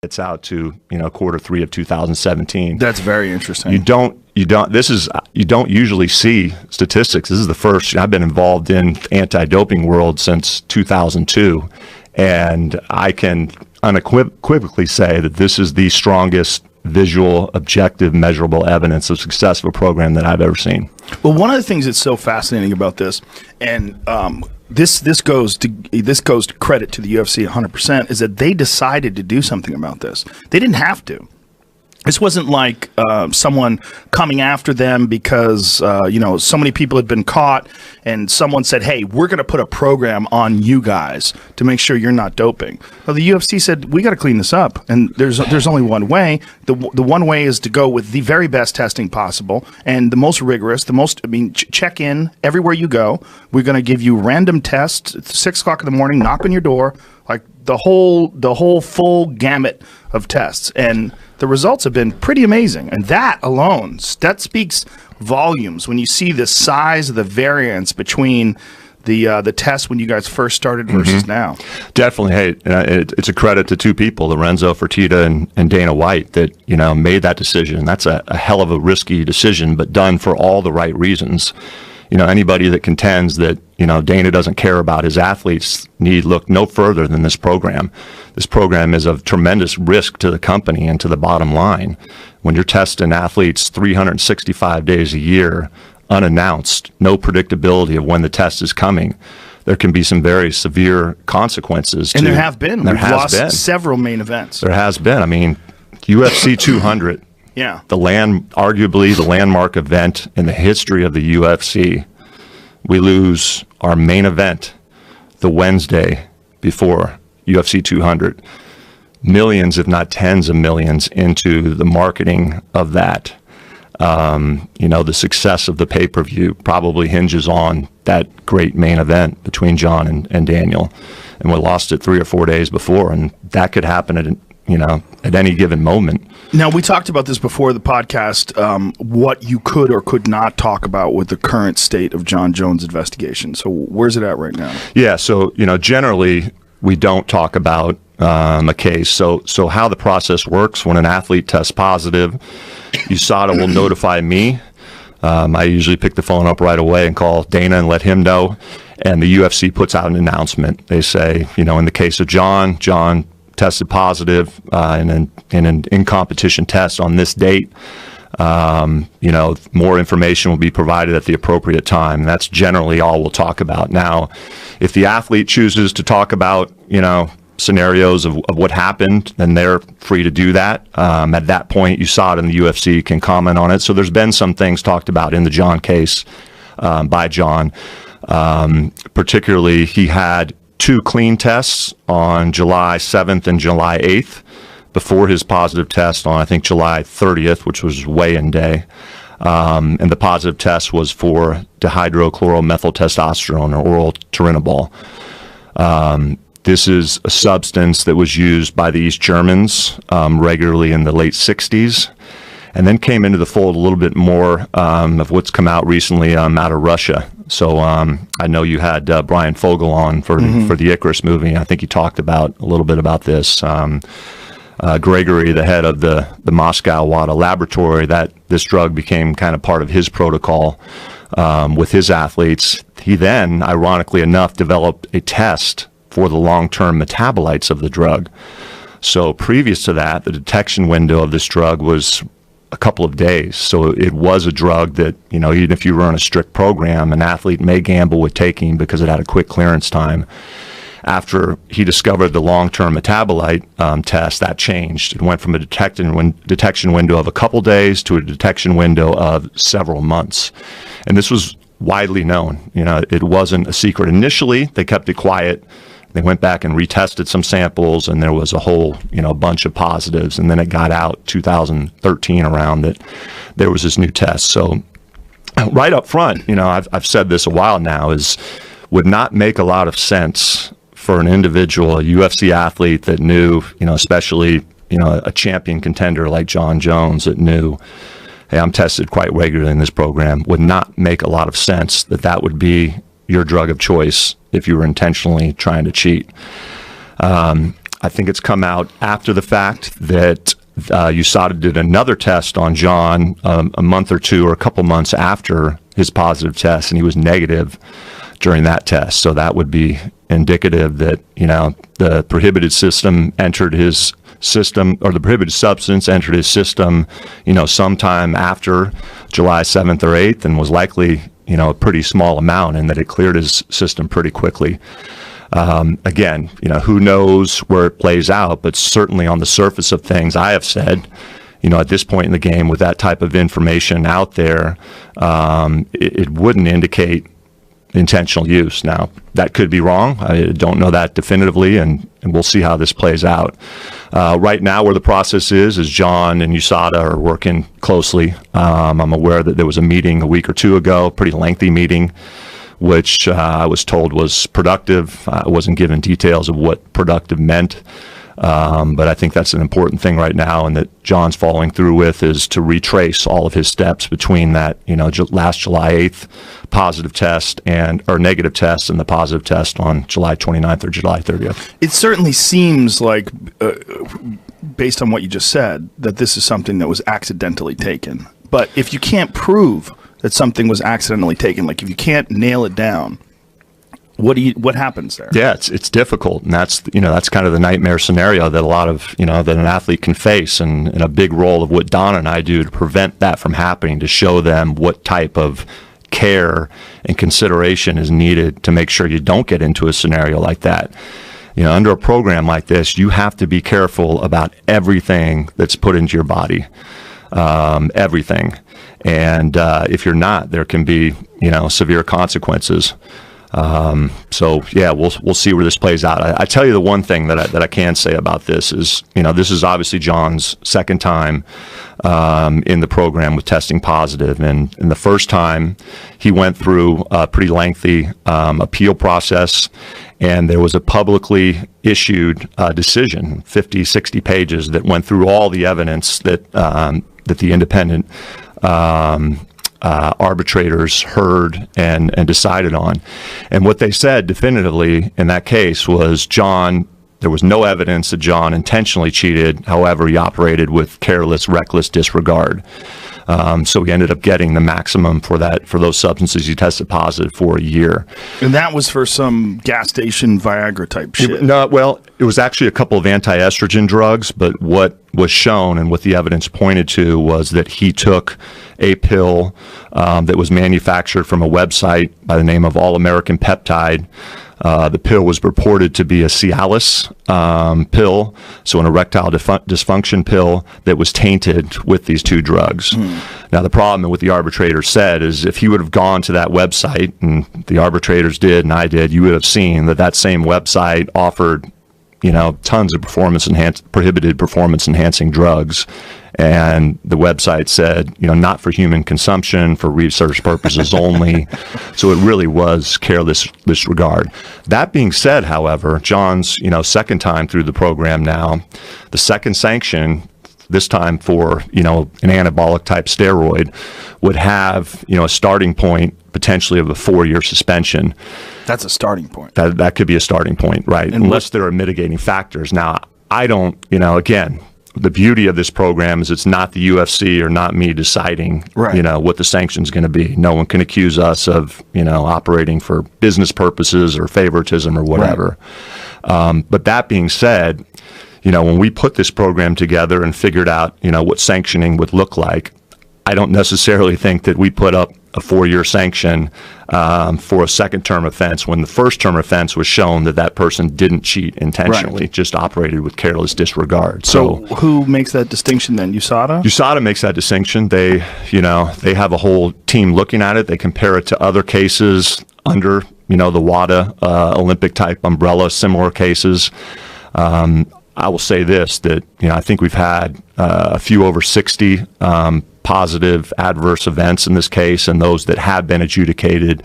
it's out to, quarter three of 2017. That's very interesting. You don't usually see statistics. This is the first. I've been involved in anti-doping world since 2002, and I can unequivocally say that this is the strongest visual, objective, measurable evidence of success of a program that I've ever seen. Well, one of the things that's so fascinating about this, and this goes to credit to the UFC 100%, is that they decided to do something about this. They didn't have to. This wasn't like someone coming after them because, so many people had been caught and someone said, hey, we're going to put a program on you guys to make sure you're not doping. Well, the UFC said, we got to clean this up. And there's only one way. The one way is to go with the very best testing possible and the most rigorous, check in everywhere you go. We're going to give you random tests at 6 o'clock in the morning, knock on your door, like the whole full gamut of tests. And the results have been pretty amazing. And that alone, that speaks volumes when you see the size of the variance between the tests when you guys first started versus now. Definitely. Hey, it's a credit to two people, Lorenzo Fertitta and Dana White, that, made that decision. That's a hell of a risky decision, but done for all the right reasons. Anybody that contends that, Dana doesn't care about his athletes need look no further than this program. This program is of tremendous risk to the company and to the bottom line. When you're testing athletes 365 days a year, unannounced, no predictability of when the test is coming, there can be some very severe consequences. And there have been. We've lost several main events. There has been. UFC 200. Yeah. Arguably the landmark event in the history of the UFC. We lose our main event the Wednesday before UFC 200. Millions, if not tens of millions, into the marketing of that. The success of the pay-per-view probably hinges on that great main event between John and Daniel. And we lost it 3 or 4 days before, and that could happen at any given moment. Now, we talked about this before the podcast, what you could or could not talk about with the current state of Jon Jones' investigation. So where's it at right now? Yeah, so, generally we don't talk about a case. So how the process works, when an athlete tests positive, USADA will notify me. I usually pick the phone up right away and call Dana and let him know. And the UFC puts out an announcement. They say, in the case of John tested positive in an in-competition test on this date. More information will be provided at the appropriate time. That's generally all we'll talk about. Now, if the athlete chooses to talk about, scenarios of what happened, then they're free to do that. At that point, USADA and the UFC can comment on it. So there's been some things talked about in the John case by John. Particularly, he had 2 clean tests on July 7th and July 8th before his positive test on, I think, July 30th, which was weigh-in day. And the positive test was for dihydrochloromethyltestosterone, or oral turinabol. This is a substance that was used by the East Germans regularly in the late 60s, and then came into the fold a little bit more of what's come out recently out of Russia. So I know you had Brian Fogel on for the Icarus movie. I think he talked about a little bit about this. Gregory, the head of the Moscow WADA laboratory, that this drug became kind of part of his protocol with his athletes. He then, ironically enough, developed a test for the long-term metabolites of the drug. So previous to that, the detection window of this drug was a couple of days. So it was a drug that, even if you run a strict program, an athlete may gamble with taking because it had a quick clearance time. After he discovered the long-term metabolite test, that changed. It went from a detection window of a couple days to a detection window of several months. And this was widely known. It wasn't a secret. Initially, they kept it quiet. They went back and retested some samples, and there was a whole, bunch of positives. And then it got out 2013 around that there was this new test. So right up front, I've said this a while now, would not make a lot of sense for an individual, a UFC athlete that knew, especially, a champion contender like Jon Jones that knew, hey, I'm tested quite regularly in this program, would not make a lot of sense that would be your drug of choice if you were intentionally trying to cheat. I I think it's come out after the fact that USADA did another test on Jon a month or two or a couple months after his positive test, and he was negative during that test. So that would be indicative that, the prohibited system entered his system, or the prohibited substance entered his system, sometime after July 7th or 8th, and was likely, a pretty small amount, and that it cleared his system pretty quickly. Again, who knows where it plays out, but certainly on the surface of things, I have said, at this point in the game, with that type of information out there, it wouldn't indicate intentional use. Now, that could be wrong. I don't know that definitively, and we'll see how this plays out. Right now, where the process is Jon and USADA are working closely. I'm aware that there was a meeting a week or two ago, a pretty lengthy meeting, which I was told was productive. I wasn't given details of what productive meant, but I think that's an important thing right now, and that Jon's following through with, is to retrace all of his steps between that, last July 8th positive test or negative test, and the positive test on July 29th or July 30th. It certainly seems like, based on what you just said, that this is something that was accidentally taken. But if you can't prove that something was accidentally taken, like if you can't nail it down, what happens there? Yeah, it's difficult, and that's kind of the nightmare scenario that a lot of that an athlete can face, and a big role of what Don and I do to prevent that from happening, to show them what type of care and consideration is needed to make sure you don't get into a scenario like that. Under a program like this, you have to be careful about everything that's put into your body, everything. And if you're not, there can be, severe consequences. So yeah, we'll see where this plays out. I tell you, the one thing that I can say about this is, this is obviously Jon's second time in the program with testing positive, and the first time he went through a pretty lengthy appeal process, and there was a publicly issued decision, 50, 60 pages, that went through all the evidence that the independent arbitrators heard and decided on. And what they said definitively in that case was there was no evidence that Jon intentionally cheated. However, he operated with careless, reckless disregard. So he ended up getting the maximum for those substances he tested positive for a year. And that was for some gas station Viagra type shit. It was actually a couple of anti-estrogen drugs, but what was shown and what the evidence pointed to was that he took a pill that was manufactured from a website by the name of All American Peptide. The pill was purported to be a Cialis pill, so an erectile dysfunction pill that was tainted with these two drugs. Now, the problem that what the arbitrator said is, if he would have gone to that website, and the arbitrators did and I did, you would have seen that same website offered tons of prohibited performance-enhancing drugs. And the website said, not for human consumption, for research purposes only. So it really was careless disregard. That being said, however, Jon's, second time through the program now, the second sanction, this time for, an anabolic type steroid, would have, a starting point potentially of a 4-year suspension. That's a starting point. That could be a starting point, right? And unless there are mitigating factors. Now, I don't, again, the beauty of this program is it's not the UFC or not me deciding, what the sanction's going to be. No one can accuse us of, operating for business purposes or favoritism or whatever. Right. But that being said, when we put this program together and figured out, what sanctioning would look like, I don't necessarily think that we put up a 4-year sanction for a second-term offense when the first-term offense was shown that person didn't cheat intentionally, just operated with careless disregard. So who makes that distinction then? USADA? USADA makes that distinction. They have a whole team looking at it. They compare it to other cases under, the WADA Olympic-type umbrella, similar cases. I will say this, that I think we've had a few over 60 positive adverse events in this case, and those that have been adjudicated,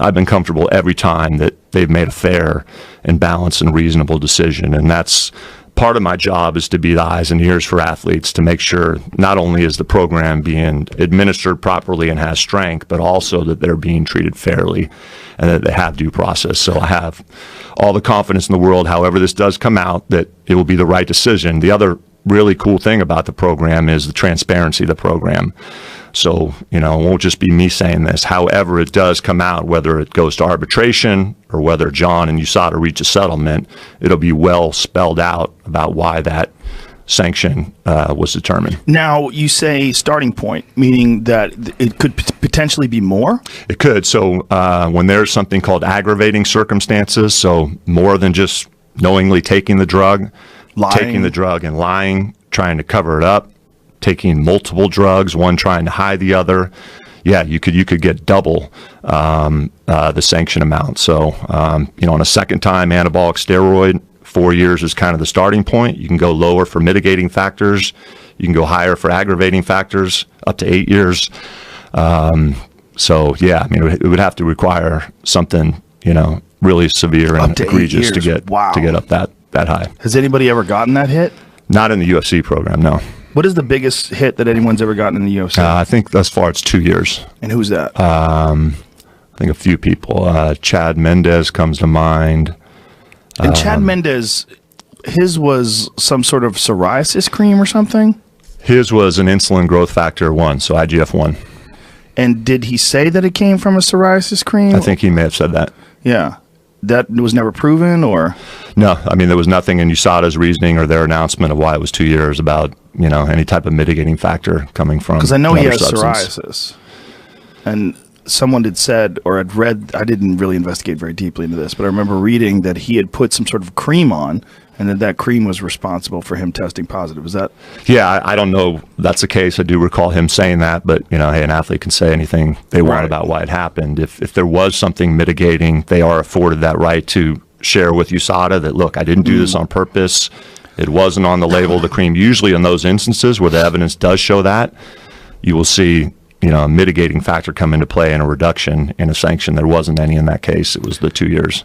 I've been comfortable every time that they've made a fair and balanced and reasonable decision. And that's part of my job is to be the eyes and ears for athletes to make sure not only is the program being administered properly and has strength, but also that they're being treated fairly and that they have due process. So I have all the confidence in the world, however this does come out, that it will be the right decision. The other really cool thing about the program is the transparency of the program. So, it won't just be me saying this. However it does come out, whether it goes to arbitration or whether John and USADA reach a settlement, it'll be well spelled out about why that sanction was determined. Now, you say starting point, meaning that it could potentially be more? It could. So when there's something called aggravating circumstances, so more than just knowingly taking the drug, and lying, trying to cover it up, taking multiple drugs, one trying to hide the other, you could get double the sanction amount. So, on a second time anabolic steroid, 4 years is kind of the starting point. You can go lower for mitigating factors. You can go higher for aggravating factors, up to 8 years. It would have to require something, really severe and egregious to get up that high. Has anybody ever gotten that hit? Not in the UFC program, no. What is the biggest hit that anyone's ever gotten in the UFC? I think thus far it's 2 years. And who's that? I think a few people. Chad Mendez comes to mind. And Chad Mendez, his was some sort of psoriasis cream or something? His was an insulin growth factor 1, so IGF-1. And did he say that it came from a psoriasis cream? I think he may have said that. Yeah. That was never proven, or? No, there was nothing in USADA's reasoning or their announcement of why it was 2 years about, any type of mitigating factor coming from. Because I know he has psoriasis. And someone had said, or I'd read, I didn't really investigate very deeply into this, but I remember reading that he had put some sort of cream on, and that cream was responsible for him testing positive. Was that? Yeah, I don't know that's the case. I do recall him saying that, but hey, an athlete can say anything they want about why it happened. If there was something mitigating, they are afforded that right to share with USADA that, look, I didn't do this on purpose. It wasn't on the label of the cream. Usually in those instances where the evidence does show that, you will see a mitigating factor come into play and a reduction in a sanction. There wasn't any in that case. It was the 2 years.